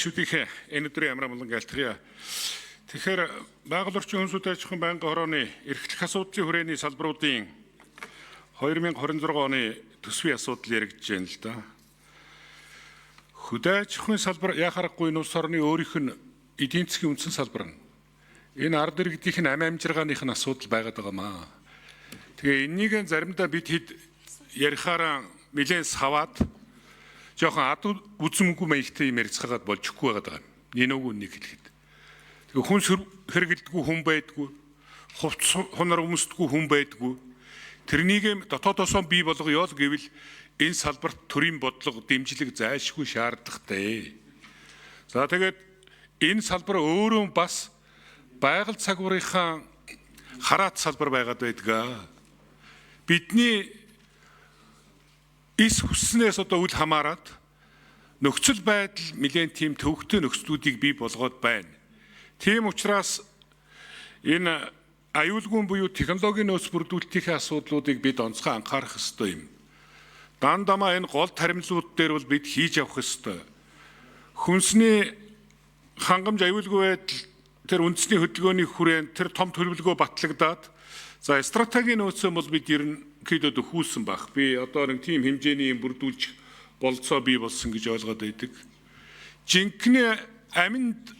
Шүтихэ энэ өдрийн ямар амгалан гэлтгийа. Тэгэхээр байгаль орчин хүнсүүд аж ахуйн байнгын хорооны эрхлэх асуудлын хүрээний салбаруудын 2026 оны төсвийн асуудал яригдж байна л да. Хөдөө аж ахуйн салбар яхарахгүй улс орны өөрийнх нь эдийн засгийн үндсэн салбар нь. Энэ ард иргэдийнх нь амжиргааных нь асуудал байгаад байгаамаа. Тэгээ энийг заримдаа бид хэд ярихаараа нэлээд саваад жоохон ад үзмгүй маягтай юм ярьцгаагаад болчихгүй байгаа юм. Нэг нэг хэлэхэд. Тэгээ хүн хэрэгэлдэггүй хүн байдгүй, хувц хунар өмсдөггүй хүн байдгүй. Тэрнийг дотоодосоо бий болгоё л гэвэл энэ салбарт төрийн бодлого дэмжлэг зайлшгүй шаардлагатай. За тэгээд энэ салбар өөрөө бас байгаль цагуурынхаа хараат салбар байгаад байдгаа. Бидний эс хүснээс одоо үл хамааран нөхцөл байдал нэлээд тийм төвөгтэй нөхцлүүдийг бий болгоод байна. Тийм учраас энэ аюулгүй буюу технологийн нөөц бүрдүүлэлтийн асуудлуудыг бид онцгой анхаарах ёстой юм. Дандамаа энэ гол таримлууд дээр бол бид хийж явах ёстой. Хүнсний хангамж аюулгүй байдал тэр үндэсний хөдөлгөөний хүрээнд тэр том төлөвлөгөө батлагдаад за стратегийн нөөцөө бол бид ерөнхийдөө дөхүүлсэн баг. Би одоо нэг тийм хэмжээний юм бүрдүүлж болцоо бий болсон гэж ойлгоод байдаг. Жинхэнэ аминд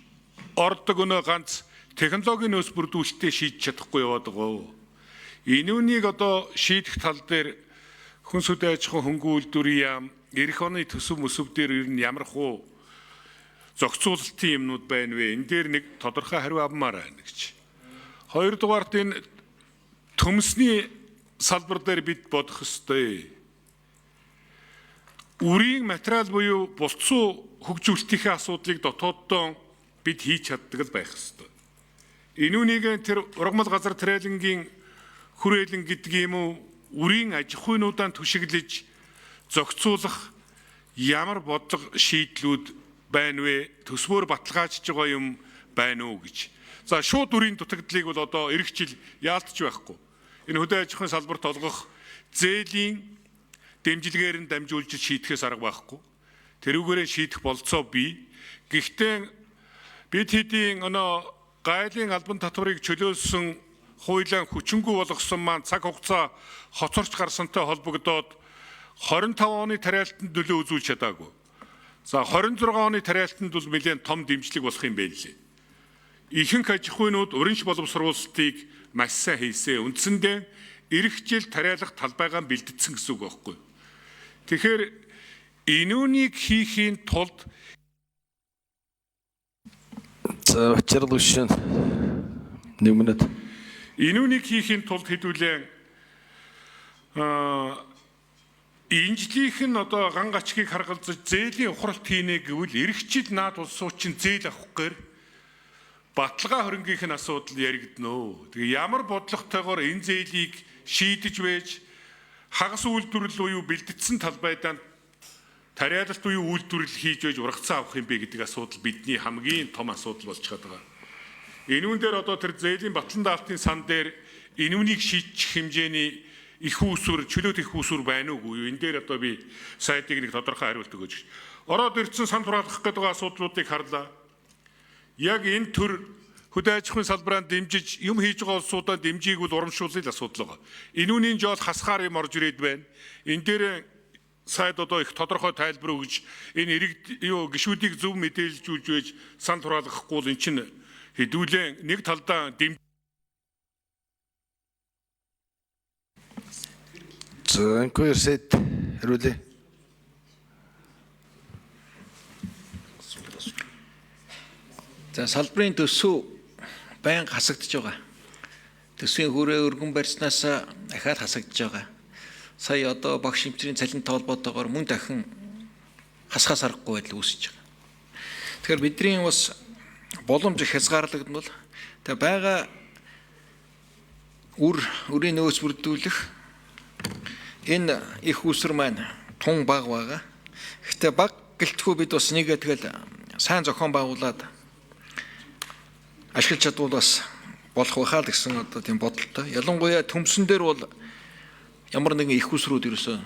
ордог өнөө ганц технологийн нөөц бүрдүүлэлтээ шийдэж чадахгүй яваад байгаа. Энүүнийг одоо шийдэх тал дээр хүнс хөдөө аж ахуйн хөнгөн үйлдвэрийн яам, эх оны төсөв мөсөв дээр ер нь ямар хуу зохицуулалтын юмнууд байна вэ? Энэ дээр нэг тодорхой хариу авмаар байна гэж. Хоёрдугаарт энэ төмсний салбар дээр бид бодох ёстой. Үрийн материал буюу булцуу хөгжүүлэлтийн асуудлыг дотооддоо бид хийж чаддаг л байх ёстой. Энүүнийг тэр ургамал газар тариалангийн хүрээлэн гэдэг юм уу үрийн аж ахуйнуудаа түшиглэж зохицуулах ямар бодлого шийдлүүд байна вэ? Төсвөөр баталгаажж байгаа юм байна уу гэж. За шууд үрийн дутагдлыг бол одоо эх жил яалтч байхгүй. Энэ хөдөө аж ахуйн салбарт олгох зээлийн дэмжлэгээр нь дамжуулж шийдэхээс арга байхгүй. Тэрүүгээрээ шийдэх болцоо бий. Гэхдээ бид хэдийн гайлын албан татварыг чөлөөлсөн хуулиан хүчингүй болгосон маань цаг хугацаа хоцорч гарсантай холбогдоод 25 оны тариалтанд нөлөө үзүүлж чадаагүй. За 26 оны тариалтанд бол нэлээд том дэмжлэг болох юм байна лээ. Ихэнх аж ахуйнууд уринш боловсруулалтыг маш сайн хийсэн. Үндсэндээ эх жил тариалах талбайгаа бэлдсэн гэсэн үг байхгүй. Тэгэхээр энүүнийг хийхийн тулд энүүнийг хийхийн тулд хэдүүлээ инжлийнх нь одоо ган гачгийг харгалзаж зээлийн ухралт хийнэ гэвэл эх жил наад улсууд чинь зээл авах гээр баталгаа хөрөнгөхийн асуудал яригдно. Тэгээ ямар бодлоготойгоор энэ зээлийг шийдэж байж хагас үйлдвэрлэл буюу бэлдсэн талбайдаа тариалалт буюу үйлдвэрлэл хийж байж ургацсан авах юм бэ гэдэг асуудал бидний хамгийн том асуудал болж байгаа. Энүүн дээр одоо тэр зээлийн батлан даалтын сан дээр энүүнийг шийдчих хэмжээний их усүр чөлөөт их усүр байна уугүй юу? Энэ дээр одоо би сайдыг нэг тодорхой хариулт өгөөж. Ороод ирсэн сан тураалгах гэдэг асуудлуудыг харлаа. Яг энэ төр хөдөө аж ахуйн салбараа дэмжиж юм хийж байгаа улсуудаа дэмжийг бол урамшуулах асуудал байгаа. Энүүний жол хасгаар юм орж ирээд байна. Энэ дээр сайд одоо их тодорхой тайлбар өгж энэ гишүүдийг зөв мэдээлжүүлж байж сан тураалгахгүй бол эн чинь хэдүүлээ нэг талдаа Зөнхөр сэт хэрүүлээ. За салбарын төсөв байнга хасагдж байгаа. Төсвийн хүрээ өргөн барьснаас дахиад хасагдж байгаа. Сая одоо багш эмчрийн цалинтай холбоотойгоор мөн дахин хасгаас аргагүй байдал үүсэж байгаа. Тэгэхээр бидний бас боломж их хязгаарлагдмал тэгээ байгаа үрийн нөөц бүрдүүлэх энэ их усэр маань тун баг байгаа. Гэхдээ баг гэлтгүй бид бас нэгэ тэгэл сайн зохион байгуулад ашиглаж чадвал бас болох байхаа л гэсэн одоо тийм бодолтой. Ялангуяа төмсөн дээр бол ямар нэгэн их усрүүд ерөөсөө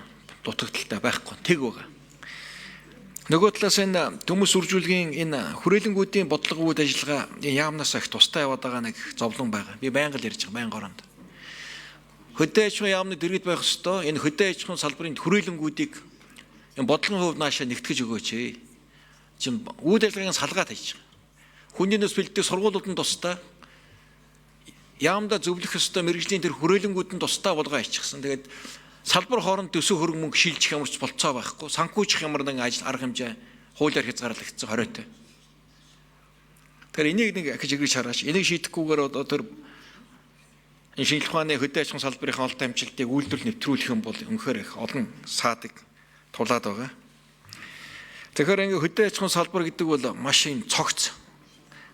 дутагдaltaй байхгүй. Тэг байгаа. Нөгөө талаас энэ төмөс үржүүлгийн энэ хүрээлэнгүүдийн бодлого үүд ажиллагаа яамнаас их тустай яваад байгаа нэг зовлон байгаа. Би байнга л ярьж байгаа, байнга оронд. Хөдөө аж ахуйн яамны дэргэд байх ёстой. Энэ хөдөө аж ахуйн салбарын хүрээлэнгүүдийг энэ бодлогын хувьд наашаа нэгтгэж өгөөч. Жин үүд ажиллагааны салгаа тавьж байгаа. Хүний нөөц бэлддэг сургуулиуд нь тустай. Яамда зөвлөх ёстой мэрэгжлийн тэр хүрээлэнгүүд нь тустай болгоо аччихсан. Тэгээд салбар хооронд төсөө хөрөнгө мөнгө шилжих ямарч болцоо байхгүй. Санхүүжих ямар нэг ажил арга хэмжээ хуулиар хязгаарлагдсан хориотой. Тэгэхээр энийг нэг ахиж иргэж хараач. Энийг шийдэхгүйгээр одоо тэр энэ шинжилгээ ухааны хөдөө аж ахуйн салбарын олд амжилтыг үйлдвэрлэл нэвтрүүлэх юм бол үнэхээр их олон саадыг тулаад байгаа. Тэгэхээр ингээ хөдөө аж ахуйн салбар гэдэг бол маш юм цогц.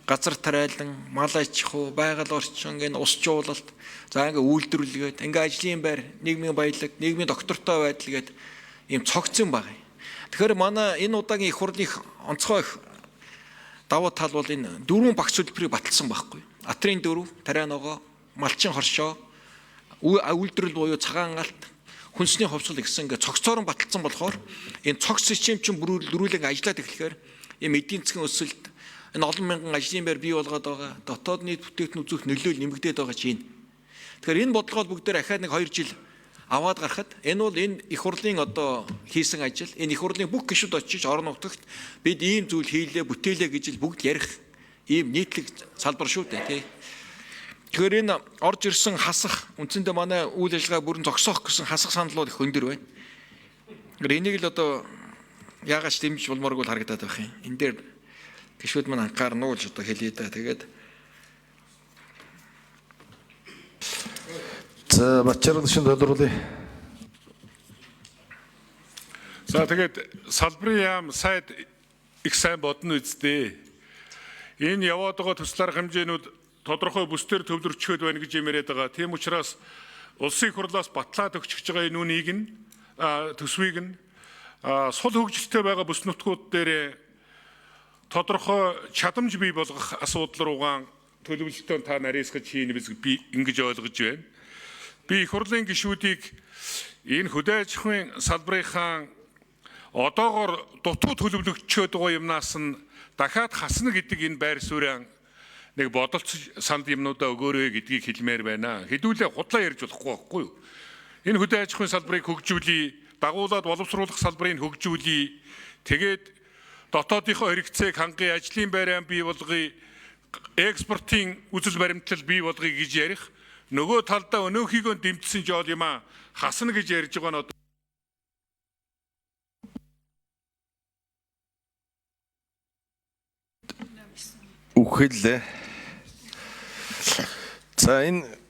Газар тариалан, мал аж ахуй, байгаль орчин, энэ ус жуулалт, за ингээ үйлдвэрлэгээд, ингээ ажлын байр, нийгмийн баялаг, нийгмийн доктортой байдал гээд ийм цогцсон байгаа. Тэгэхээр манай энэ удаагийн их хурлын онцгой давуу тал бол энэ дөрвөн багц хөтөлбөрийг баталсан байхгүй. Атрын дөрв, тарианогоо, малчин хоршоо, үйлдвэрлэл буюу цагаан галт, хүнсний хувьсгал гэсэн ингээ цогцоор нь баталсан болохоор энэ цогц систем чинь дөрүүлэн ажиллаад эхлэхээр ийм эдийн засгийн өсөлт энэ олон мянган ажлын байр бий болгоод байгаа. Дотоод нийт бүтээгдэхүүн үзүүлэх нөлөөлөл нэмэгдээд байгаа чинь. Тэгэхээр энэ бодлогоо бүгдээр ахаад нэг 2 жил аваад гарахад энэ бол энэ их хурлын одоо хийсэн ажил, энэ их хурлын бүх гишүүд очиж орон нутагт бид ийм зүйл хийлээ, бүтээлээ гэж бүгд ярих ийм нийтлэг салбар шүү дээ, тий. Тэгэхээр энэ орж ирсэн хасах үндсэндээ манай үйл ажиллагаа бүрэн зогсоох гэсэн хасах саналууд их өндөр байна. Тэгэхээр энийг л одоо яагаад ч дэмжиж болмооргүй л харагдаад байх юм. Энэ дээр гишүүд маань анхаарнуулж одоо хэлье да. Тэгээд За Бачархан шин тодруулъя. За тэгээд салбарын яам сайд их сайн бодно үсттэй. Энэ яваад байгаа төсөл арга хэмжээнүүд тодорхой бүсдэр төвлөрчөөд байна гэж юм яриад байгаа. Тийм учраас улсын хурлаас батлаад өгч байгаа энэ үнийг нь төсвийг нь сул хөгжилтэй байгаа бүс нутгууд дээр тодорхой чадамж бий болгох асуудал руугаан төлөвлөлтөнд та нарийсгаж хийнэ би ингэж ойлгож байна. Би их хурлын гишүүдийг энэ хөдөө аж ахуйн салбарынхаа одоогоор дутуу төлөвлөгчөөд байгаа юмнаас нь дахиад хасна гэдэг энэ байр суурин нэг бодолцож санд юмнуудаа өгөөрэй гэдгийг хэлмээр байна. Хэдүүлээ худлаа ярьж болохгүй байхгүй юу? Энэ хөдөө аж ахуйн салбарыг хөгжүүлээ, дагуулад боловсруулах салбарыг хөгжүүлээ. Тэгээд дотоодынхоо хэрэгцээг хангахын ажлын байраа бий болгоё, экспортын үзэл баримтлал бий болгоё гэж ярих. Нөгөө талдаа өнөөхийгөө дэмжсэн жол юм а хасна гэж ярьж байгаа нь Үхэлээ. За энэ